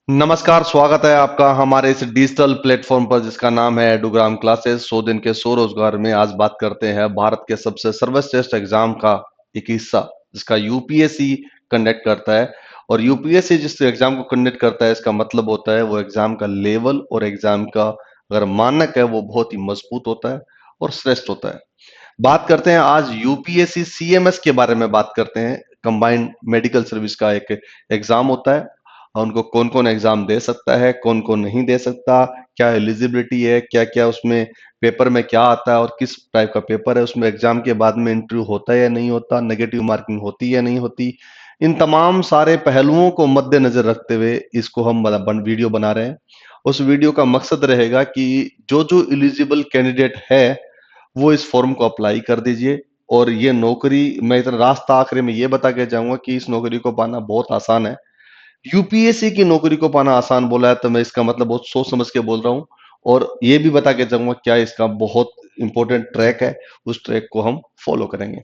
नमस्कार, स्वागत है आपका हमारे इस डिजिटल प्लेटफॉर्म पर जिसका नाम है एडुग्राम क्लासेस। 100 दिन के 100 रोजगार में आज बात करते हैं भारत के सबसे सर्वश्रेष्ठ एग्जाम का एक हिस्सा जिसका यूपीएससी कंडक्ट करता है। और यूपीएससी जिस एग्जाम को कंडक्ट करता है इसका मतलब होता है वो एग्जाम का लेवल और एग्जाम का अगर मानक है वो बहुत ही मजबूत होता है और श्रेष्ठ होता है। बात करते हैं आज यूपीएससी सीएमएस के बारे में बात करते हैं। कंबाइंड मेडिकल सर्विस का एक एग्जाम होता है और उनको कौन कौन एग्जाम दे सकता है, कौन कौन नहीं दे सकता, क्या एलिजिबिलिटी है, क्या क्या उसमें पेपर में क्या आता है और किस टाइप का पेपर है, उसमें एग्जाम के बाद में इंटरव्यू होता है या नहीं होता, नेगेटिव मार्किंग होती है या नहीं होती। इन तमाम सारे पहलुओं को मद्देनजर रखते हुए इसको हम वीडियो बना रहे हैं। उस वीडियो का मकसद रहेगा कि जो जो एलिजिबल कैंडिडेट है वो इस फॉर्म को अप्लाई कर दीजिए। और ये नौकरी मैं इतना रास्ता आखिरी में ये बता के जाऊंगा कि इस नौकरी को पाना बहुत आसान है। यूपीएससी की नौकरी को पाना आसान बोला है तो मैं इसका मतलब बहुत सोच समझ के बोल रहा हूँ। और ये भी बता के जाऊंगा क्या इसका बहुत इंपॉर्टेंट ट्रैक है, उस ट्रैक को हम फॉलो करेंगे।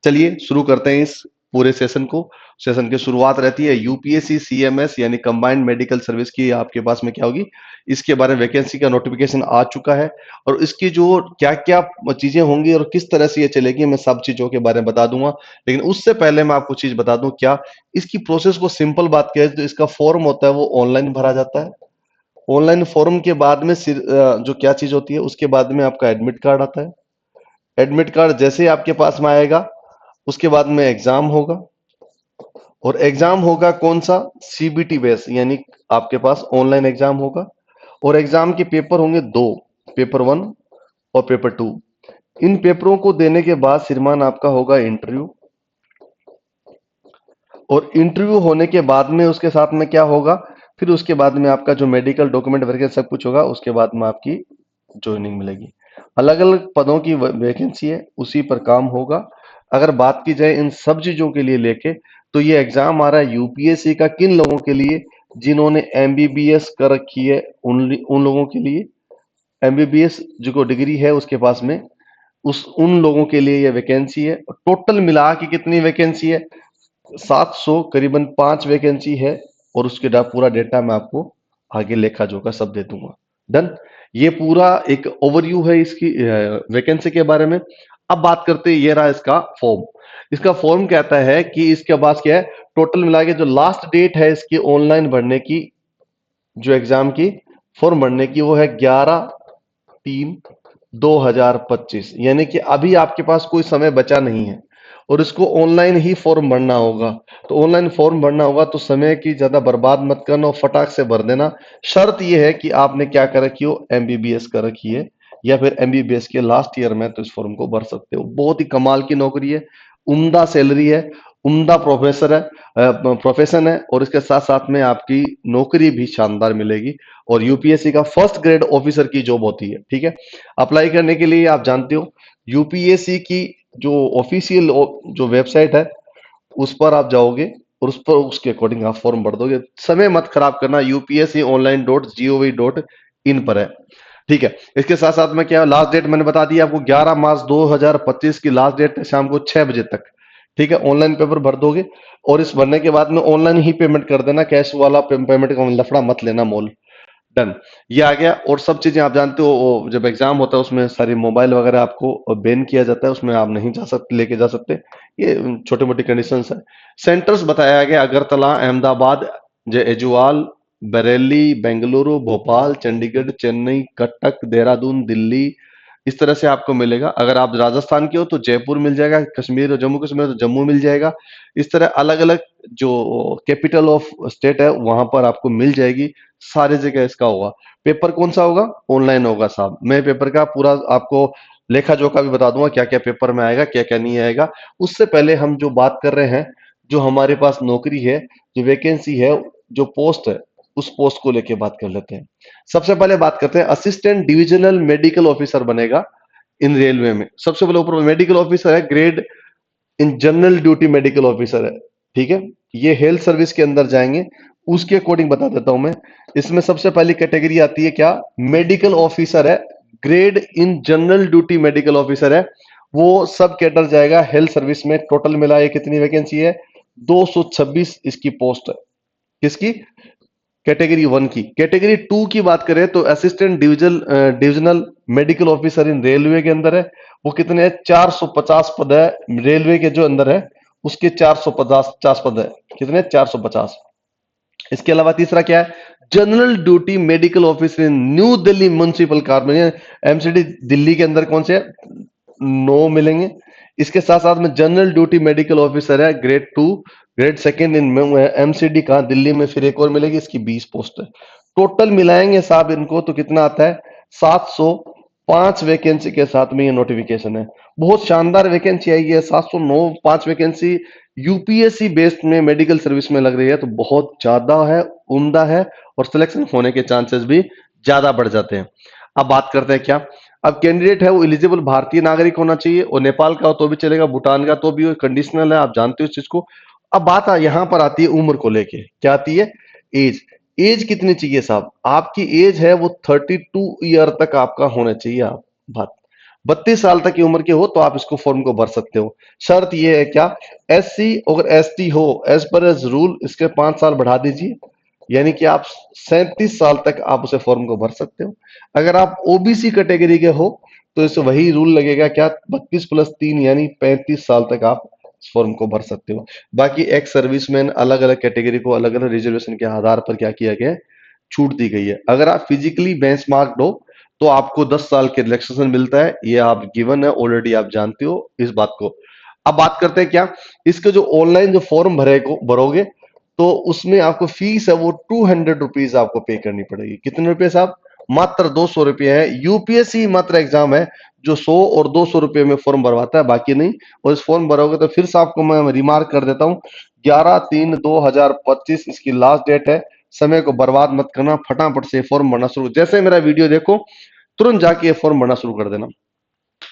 चलिए शुरू करते हैं इस पूरे सेशन को। सेशन की शुरुआत रहती है यूपीएससी सीएमएस यानी कंबाइंड मेडिकल सर्विस की। आपके पास में क्या होगी, इसके बारे में वैकेंसी का नोटिफिकेशन आ चुका है और इसकी जो क्या क्या चीजें होंगी और किस तरह से ये चलेगी मैं सब चीजों के बारे में बता दूंगा। लेकिन उससे पहले मैं आपको चीज बता दूं क्या इसकी प्रोसेस को सिंपल बात करें तो इसका फॉर्म होता है वो ऑनलाइन भरा जाता है। ऑनलाइन फॉर्म के बाद में जो क्या चीज होती है उसके बाद में आपका एडमिट कार्ड आता है। एडमिट कार्ड जैसे ही आपके पास में आएगा उसके बाद में एग्जाम होगा। और एग्जाम होगा कौन सा, सीबीटी बेस यानी आपके पास ऑनलाइन एग्जाम होगा। और एग्जाम के पेपर होंगे दो, पेपर वन और पेपर टू। इन पेपरों को देने के बाद श्रीमान आपका होगा इंटरव्यू। और इंटरव्यू होने के बाद में उसके साथ में क्या होगा, फिर उसके बाद में आपका जो मेडिकल डॉक्यूमेंट वगैरह सब कुछ होगा उसके बाद में आपकी ज्वाइनिंग मिलेगी। अलग अलग पदों की वैकेंसी है, उसी पर काम होगा। अगर बात की जाए इन सब चीजों के लिए लेके तो ये एग्जाम आ रहा है यूपीएससी का किन लोगों के लिए, जिन्होंने एमबीबीएस कर रखी है उन लोगों के लिए। एमबीबीएस जो डिग्री है उसके पास में उस उन लोगों के लिए ये वैकेंसी है। टोटल मिला के कितनी वैकेंसी है, 700 करीबन 5 वैकेंसी है। और उसके पूरा डेटा मैं आपको आगे लेखा जोखा सब दे दूंगा। डन। ये पूरा एक ओवरव्यू है इसकी वैकेंसी के बारे में। अब बात करते हैं, ये रहा इसका फॉर्म। इसका फॉर्म कहता है कि इसके पास क्या है, टोटल मिला के जो लास्ट डेट है इसकी ऑनलाइन भरने की, जो एग्जाम की फॉर्म भरने की वो है 11/3/2025। यानी कि अभी आपके पास कोई समय बचा नहीं है और इसको ऑनलाइन ही फॉर्म भरना होगा। तो ऑनलाइन फॉर्म भरना होगा तो समय की ज्यादा बर्बाद मत करना और फटाक से भर देना। शर्त यह है कि आपने क्या कर रखी हो, एमबीबीएस कर रखी है या फिर एमबीबीएस के लास्ट ईयर में, तो इस फॉर्म को भर सकते हो। बहुत ही कमाल की नौकरी है, उम्दा सैलरी है, उम्दा प्रोफेसर है, प्रोफेशन है। और इसके साथ साथ में आपकी नौकरी भी शानदार मिलेगी। और यूपीएससी का फर्स्ट ग्रेड ऑफिसर की जॉब होती है। ठीक है, अप्लाई करने के लिए आप जानते हो यूपीएससी की जो ऑफिशियल जो वेबसाइट है उस पर आप जाओगे और उस पर उसके अकॉर्डिंग आप फॉर्म भर दोगे। समय मत खराब करना, यूपीएससी ऑनलाइन .gov.in पर है। ठीक है, इसके साथ साथ में क्या लास्ट डेट मैंने बता दिया आपको, 11 मार्च 2025 की लास्ट डेट है, शाम को 6 बजे तक। ठीक है, ऑनलाइन पेपर भर दोगे और इस भरने के बाद में ऑनलाइन ही पेमेंट कर देना, कैश वाला पेमेंट का लफड़ा मत लेना मोल। डन, ये आ गया। और सब चीजें आप जानते हो, जब एग्जाम होता है उसमें सारी मोबाइल वगैरह आपको बैन किया जाता है, उसमें आप नहीं जा सकते, लेके जा सकते। ये छोटे मोटी कंडीशंस है। सेंटर्स बताया गया अगरतला, अहमदाबाद, एजुआल, बरेली, बेंगलुरु, भोपाल, चंडीगढ़, चेन्नई, कटक, देहरादून, दिल्ली। इस तरह से आपको मिलेगा। अगर आप राजस्थान के हो तो जयपुर मिल जाएगा, कश्मीर और जम्मू कश्मीर तो जम्मू मिल जाएगा। इस तरह अलग अलग जो कैपिटल ऑफ स्टेट है वहां पर आपको मिल जाएगी। सारी जगह इसका होगा। पेपर कौन सा होगा, ऑनलाइन होगा साहब। मैं पेपर का पूरा आपको लेखा जोखा भी बता दूंगा, क्या क्या पेपर में आएगा क्या क्या नहीं आएगा। उससे पहले हम जो बात कर रहे हैं, जो हमारे पास नौकरी है, जो वैकेंसी है, जो पोस्ट है, उस पोस्ट को लेके बात कर लेते हैं। सबसे पहले बात करते हैं, असिस्टेंट डिविजनल मेडिकल ऑफिसर बनेगा इन रेलवे में। सबसे पहले ऊपर मेडिकल ऑफिसर है, grade in general duty medical officer है। ठीक है, ये हेल्थ सर्विस के अंदर जाएंगे, उसके अकॉर्डिंग बता देता हूं मैं। इसमें सबसे पहली कैटेगरी आती है क्या, मेडिकल ऑफिसर है, grade in general duty medical officer है। वो सब कैटर जाएगा हेल्थ सर्विस में। टोटल मिला ये कितनी वैकेंसी है, 226 इसकी पोस्ट है। किसकी, कैटेगरी 1 की। कैटेगरी 2 की बात करें तो assistant divisional medical officer in railway के अंदर है। वो कितने हैं? 450 पद है। रेलवे के जो अंदर है उसके 450 पद है। कितने? 450। इसके अलावा तीसरा क्या है? General duty medical officer in new Delhi municipal corporation. MCD Delhi के अंदर कौन से है? 9 मिलेंगे। इसके साथ साथ में जनरल ड्यूटी मेडिकल ऑफिसर है grade 2, grade second in MCD कहाँ? दिल्ली में। फिर एक और मिलेगी, इसकी 20 पोस्ट है। टोटल मिलाएंगे साहब इनको तो कितना आता है? 705 वैकेंसी के साथ में ये नोटिफिकेशन है। बहुत शानदार वैकेंसी आई है। 709 5 वैकेंसी यूपीएससी बेस्ड में मेडिकल सर्विस में लग रही है, तो बहुत ज्यादा है, उम्दा है, और सिलेक्शन होने के चांसेस भी ज्यादा बढ़ जाते हैं। अब बात करते हैं क्या? अब कैंडिडेट है वो एलिजिबल भारतीय नागरिक होना चाहिए, और नेपाल का हो तो भी चलेगा, भूटान का तो भी कंडीशनल है, आप जानते हो इस चीज को। अब बात यहां पर आती है उम्र को लेके। क्या आती है? एज। एज कितनी चाहिए साहब? आपकी एज है वो 32 ईयर तक आपका होना चाहिए। आप बात 32 साल तक की उम्र के हो तो आप इसको फॉर्म को भर सकते हो। शर्त ये है क्या? एससी और एसटी हो एज पर एज रूल इसके 5 साल बढ़ा दीजिए, यानी कि आप 37 साल तक आप उसे फॉर्म को भर सकते हो। अगर आप ओबीसी कैटेगरी के हो तो इसे वही रूल लगेगा क्या? 32 प्लस 3 यानी 35 साल तक आप इस फॉर्म को भर सकते हो। बाकी एक्स सर्विसमैन अलग अलग कैटेगरी को अलग अलग रिजर्वेशन के आधार पर क्या किया गया है? छूट दी गई है। अगर आप फिजिकली बेंचमार्क्ड हो तो आपको 10 साल के रिलैक्सेशन मिलता है। ये आप गिवन है, ऑलरेडी आप जानते हो इस बात को। अब बात करते हैं क्या? इसके जो ऑनलाइन जो फॉर्म भरोगे तो उसमें आपको फीस है वो 200 रुपीज आपको पे करनी पड़ेगी। कितने रुपए साहब? मात्र 200 रुपये है। यूपीएससी मात्र एग्जाम है जो 100 और 200 रुपये में फॉर्म भरवाता है, बाकी नहीं। और इस फॉर्म भरोगे तो फिर से आपको मैं रिमार्क कर देता हूँ, 11/3/2025 इसकी लास्ट डेट है। समय को बर्बाद मत करना, फटाफट से फॉर्म भरना शुरू, जैसे मेरा वीडियो देखो तुरंत जाके ये फॉर्म भरना शुरू कर देना।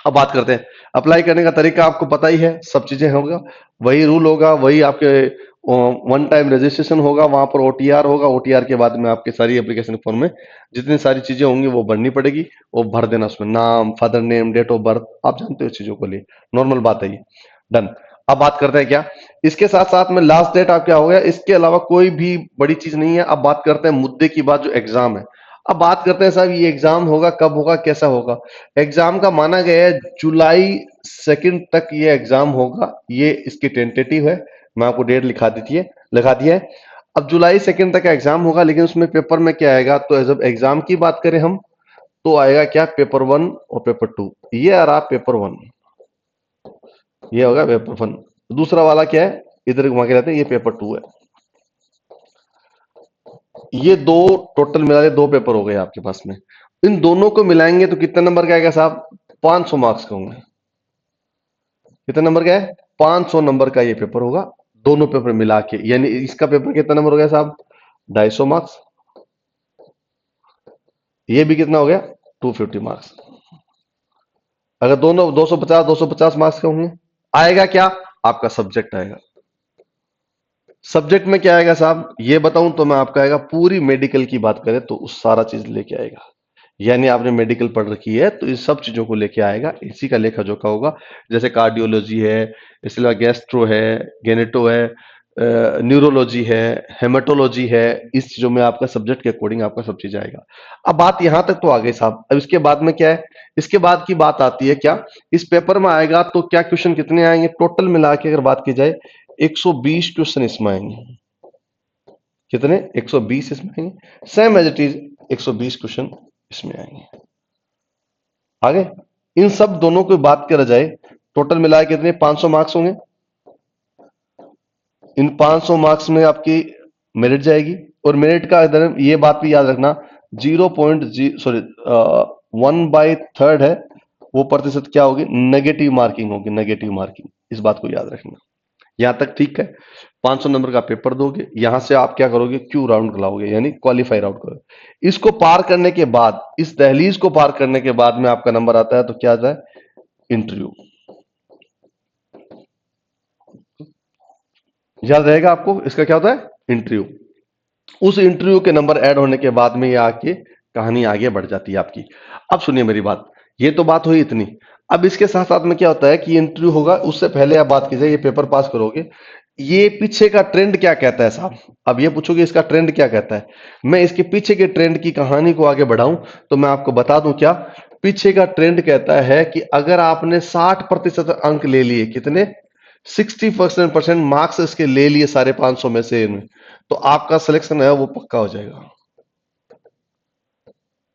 अब बात करते हैं अप्लाई करने का तरीका। आपको पता ही है, सब चीजें होगा, वही रूल होगा, वही आपके वन टाइम रजिस्ट्रेशन होगा, वहां पर ओटीआर होगा। ओटीआर के बाद में आपके सारी एप्लीकेशन फॉर्म में जितनी सारी चीजें होंगी वो भरनी पड़ेगी, वो भर देना। उसमें नाम, father name, date of birth, आप जानते हो इस चीजों को लिए, नॉर्मल बात है ये। डन। अब बात करते हैं क्या? इसके साथ साथ में लास्ट डेट आप क्या हो गया, इसके अलावा कोई भी बड़ी चीज नहीं है। अब बात करते हैं मुद्दे की बात, जो एग्जाम है। अब बात करते हैं साहब ये एग्जाम होगा कब होगा, कैसा होगा? एग्जाम का माना गया है जुलाई 2 तक ये एग्जाम होगा। ये इसकी टेंटेटिव है, मैं आपको डेट लिखा दी है। अब जुलाई 2 तक एग्जाम होगा, लेकिन उसमें पेपर में क्या आएगा? तो जब एग्जाम की बात करें हम तो आएगा क्या? पेपर 1 और पेपर 2। ये आ रहा पेपर 1, ये होगा पेपर 1। दूसरा वाला क्या है? इधर घुमा के रहते हैं, ये पेपर 2 है। ये दो टोटल मिला के 2 पेपर हो गए आपके पास में। इन दोनों को मिलाएंगे तो कितने नंबर का आएगा साहब? 500 मार्क्स का होंगे। कितने नंबर का है? 500 नंबर का ये पेपर होगा, दोनों पेपर मिला के। यानी इसका पेपर कितना नंबर हो गया साहब? 250 मार्क्स। ये भी कितना हो गया? 250 मार्क्स। अगर दोनों 250 मार्क्स का होंगे, आएगा क्या? आपका सब्जेक्ट आएगा। सब्जेक्ट में क्या आएगा साहब? ये बताऊं तो मैं आपका आएगा, पूरी मेडिकल की बात करें तो उस सारा चीज लेके आएगा। यानी आपने मेडिकल पढ़ रखी है तो इस सब चीजों को लेके आएगा, इसी का लेखा जोखा होगा। जैसे कार्डियोलॉजी है, इसके अलावा गैस्ट्रो है, गेनेटो है, न्यूरोलॉजी है, हेमेटोलॉजी है। इस चीजों में आपका सब्जेक्ट के अकॉर्डिंग आपका सब चीज आएगा। अब बात यहां तक तो आ गई साहब। अब इसके बाद में क्या है? इसके बाद की बात आती है क्या? इस पेपर में आएगा तो क्या क्वेश्चन कितने आएंगे टोटल मिला के अगर बात की जाए? 120 क्वेश्चन इसमें आएंगे। कितने? 120 इसमें आएंगे। Same as it is 120 question इसमें आएंगे। आगे इन सब दोनों की बात करा जाए, टोटल मिलाए कितने? 500 मार्क्स होंगे। इन 500 मार्क्स में आपकी मेरिट जाएगी, और मेरिट का इधर ये बात भी याद रखना, 1/3 है वो प्रतिशत क्या होगी? नेगेटिव मार्किंग होगी, नेगेटिव मार्किंग। इस बात को याद रखना। यहां तक ठीक है। 500 नंबर का पेपर दोगे, यहां से आप क्या करोगे? क्यू राउंड लाओगे, यानी क्वालिफाई राउंड करोगे। इसको पार करने के बाद, इस दहलीज को पार करने के बाद में आपका नंबर आता है तो क्या आता है? इंटरव्यू। याद रहेगा आपको, इसका क्या होता है? इंटरव्यू। उस इंटरव्यू के नंबर ऐड होने के बाद में ये आके कहानी आगे बढ़ जाती है आपकी। अब सुनिए मेरी बात, ये तो बात हुई इतनी। अब इसके साथ साथ में क्या होता है कि इंटरव्यू होगा, उससे पहले आप बात कीजिए, ये पेपर पास करोगे, ये पीछे का ट्रेंड क्या कहता है साहब? अब ये पूछोगे इसका ट्रेंड क्या कहता है? मैं इसके पीछे के ट्रेंड की कहानी को आगे बढ़ाऊं तो मैं आपको बता दूं क्या पीछे का ट्रेंड कहता है कि अगर आपने 60% अंक ले लिए, कितने 60% मार्क्स इसके ले लिए साढ़े 500 में से इनमें, तो आपका सिलेक्शन है वो पक्का हो जाएगा।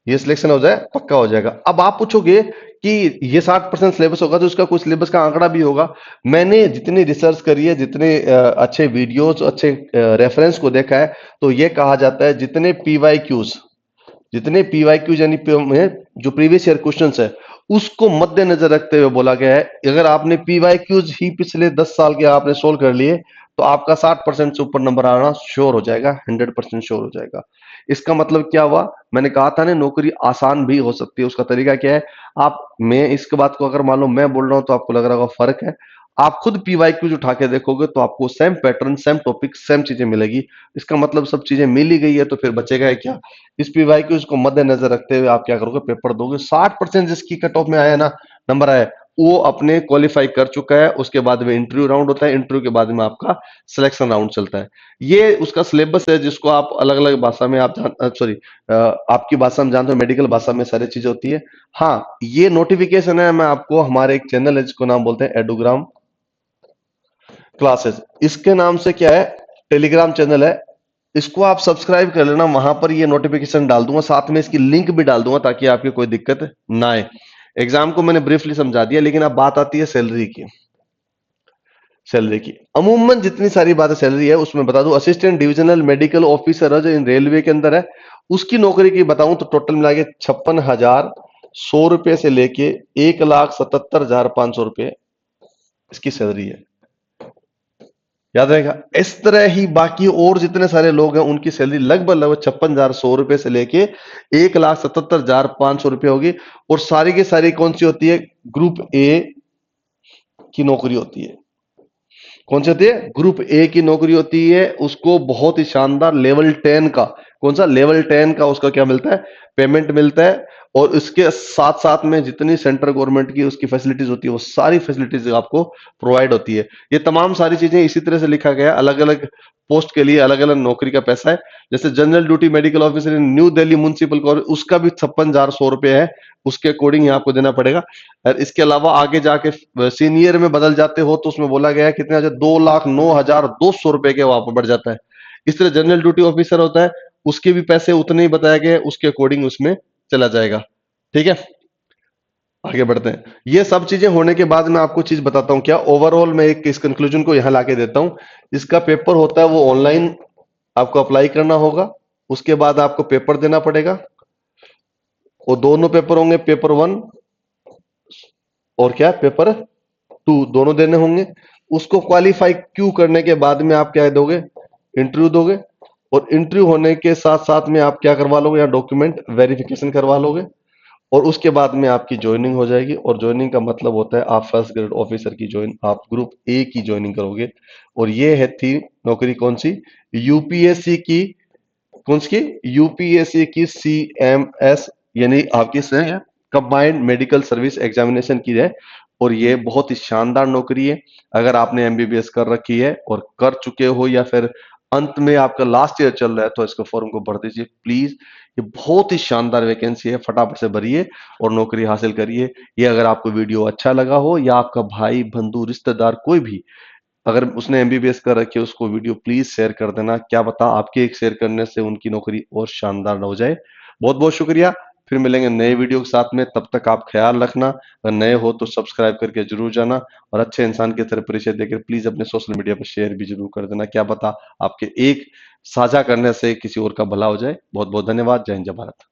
ये सिलेक्शन हो जाए पक्का हो जाएगा। अब आप पूछोगे कि ये 60% सिलेबस होगा तो उसका कोई सिलेबस का आंकड़ा भी होगा। मैंने जितनी रिसर्च करी है, जितने अच्छे वीडियोस, अच्छे रेफरेंस को देखा है, तो ये कहा जाता है जितने पीवाईक्यूज यानी जो प्रीवियस ईयर क्वेश्चंस है उसको मद्देनजर रखते हुए बोला गया है अगर आपने पीवाईक्यूज ही पिछले 10 साल के आपने सोल्व कर लिए तो आपका 60% से ऊपर नंबर आना श्योर हो जाएगा, 100% श्योर हो जाएगा। इसका मतलब क्या हुआ? मैंने कहा था ना नौकरी आसान भी हो सकती है। उसका तरीका क्या है? आप मैं इसके बात को अगर मान लो मैं बोल रहा हूं तो आपको लग रहा होगा फर्क है। आप खुद पीवाईक्यूज उठा के देखोगे तो आपको same pattern, same topic, same चीजें मिलेगी। इसका मतलब सब चीजें मिल ही गई है तो फिर बचेगा है क्या? इस पीवाईक्यूज को मद्देनजर रखते हुए आप क्या करोगे? पेपर दोगे। 60% जिसकी कट ऑफ में आया ना, नंबर आया, वो अपने क्वालिफाई कर चुका है। उसके बाद में इंटरव्यू राउंड होता है, इंटरव्यू के बाद में आपका सिलेक्शन राउंड चलता है। ये उसका सिलेबस है जिसको आप अलग अलग भाषा में आप सॉरी आपकी भाषा में जानते हो, मेडिकल भाषा में सारी चीजें होती है। हाँ, ये नोटिफिकेशन है, मैं आपको हमारे एक चैनल है जिसको नाम बोलते हैं एडोग्राम क्लासेस, इसके नाम से क्या है, टेलीग्राम चैनल है। इसको आप सब्सक्राइब कर लेना, वहां पर ये नोटिफिकेशन डाल दूंगा, साथ में इसकी लिंक भी डाल दूंगा ताकि आपकी कोई दिक्कत ना आए। एग्जाम को मैंने ब्रीफली समझा दिया, लेकिन अब बात आती है सैलरी की। सैलरी की अमूमन जितनी सारी बातें सैलरी है उसमें बता दूं, असिस्टेंट डिविजनल मेडिकल ऑफिसर है जो इन रेलवे के अंदर है, उसकी नौकरी की बताऊं तो टोटल मिला के 56,100 रुपए से लेके 1,77,500 रुपए इसकी सैलरी है। याद रहेगा। इस तरह ही बाकी और जितने सारे लोग हैं उनकी सैलरी लगभग लगभग 56,100 रुपए से लेके 1,77,500 रुपए होगी। और सारी की सारी कौन सी होती है? ग्रुप ए की नौकरी होती है। कौन सी होती है? ग्रुप ए की नौकरी होती है। उसको बहुत ही शानदार लेवल 10 का, कौन सा लेवल 10 का उसका क्या मिलता है? पेमेंट मिलता है। और इसके साथ साथ में जितनी सेंट्रल गवर्नमेंट की उसकी फैसिलिटीज होती है वो सारी फैसिलिटीज आपको प्रोवाइड होती है। ये तमाम सारी चीजें इसी तरह से लिखा गया, अलग अलग पोस्ट के लिए अलग अलग नौकरी का पैसा है। जैसे general duty medical officer in new Delhi municipal corporation, उसका भी 56,100 रुपए है। उसके अकॉर्डिंग ही आपको देना पड़ेगा। और इसके अलावा आगे जाके सीनियर में बदल जाते हो तो उसमें बोला गया है कितने, 2,09,200 रुपए के वहां पर बढ़ जाता है। इस तरह जनरल ड्यूटी ऑफिसर होता है, उसके भी पैसे उतने ही बताया गए, उसके अकॉर्डिंग उसमें चला जाएगा। ठीक है, आगे बढ़ते हैं। ये सब चीजें होने के बाद मैं आपको चीज बताता हूं क्या ओवरऑल मैं एक इस कंक्लूजन को यहां लाके देता हूं। इसका पेपर होता है वो ऑनलाइन आपको अप्लाई करना होगा, उसके बाद आपको पेपर देना पड़ेगा। और दोनों पेपर होंगे, पेपर 1 और क्या पेपर 2 दोनों देने होंगे। उसको क्वालिफाई क्यू करने के बाद में आप क्या दोगे? इंटरव्यू दोगे। और इंटरव्यू होने के साथ साथ में आप क्या करवा लोगे? या डॉक्यूमेंट वेरिफिकेशन करवा लोगे। और उसके बाद में आपकी ज्वाइनिंग हो जाएगी। और ज्वाइनिंग का मतलब होता है आप फर्स्ट ग्रेड ऑफिसर की ज्वाइन, आप ग्रुप ए की ज्वाइनिंग करोगे। और ये है थी नौकरी कौन सी? यूपीएससी की। कौन सी? यूपीएससी की सीएमएस, यानी आपकी कंबाइंड मेडिकल सर्विस एग्जामिनेशन की है। और ये बहुत ही शानदार नौकरी है। अगर आपने एमबीबीएस कर रखी है और कर चुके हो या फिर अंत में आपका लास्ट ईयर चल रहा है तो इसको फॉर्म को भर दीजिए प्लीज। ये बहुत ही शानदार वैकेंसी है, फटाफट से भरिए और नौकरी हासिल करिए। ये अगर आपको वीडियो अच्छा लगा हो या आपका भाई बंधु रिश्तेदार कोई भी अगर उसने एमबीबीएस कर रखी है उसको वीडियो प्लीज शेयर कर देना। क्या पता आपके एक शेयर करने से उनकी नौकरी और शानदार हो जाए। बहुत बहुत शुक्रिया। फिर मिलेंगे नए वीडियो के साथ में, तब तक आप ख्याल रखना। अगर नए हो तो सब्सक्राइब करके जरूर जाना और अच्छे इंसान की तरह परिचय देकर प्लीज अपने सोशल मीडिया पर शेयर भी जरूर कर देना। क्या पता आपके एक साझा करने से किसी और का भला हो जाए। बहुत बहुत धन्यवाद। जय हिंद, जय भारत।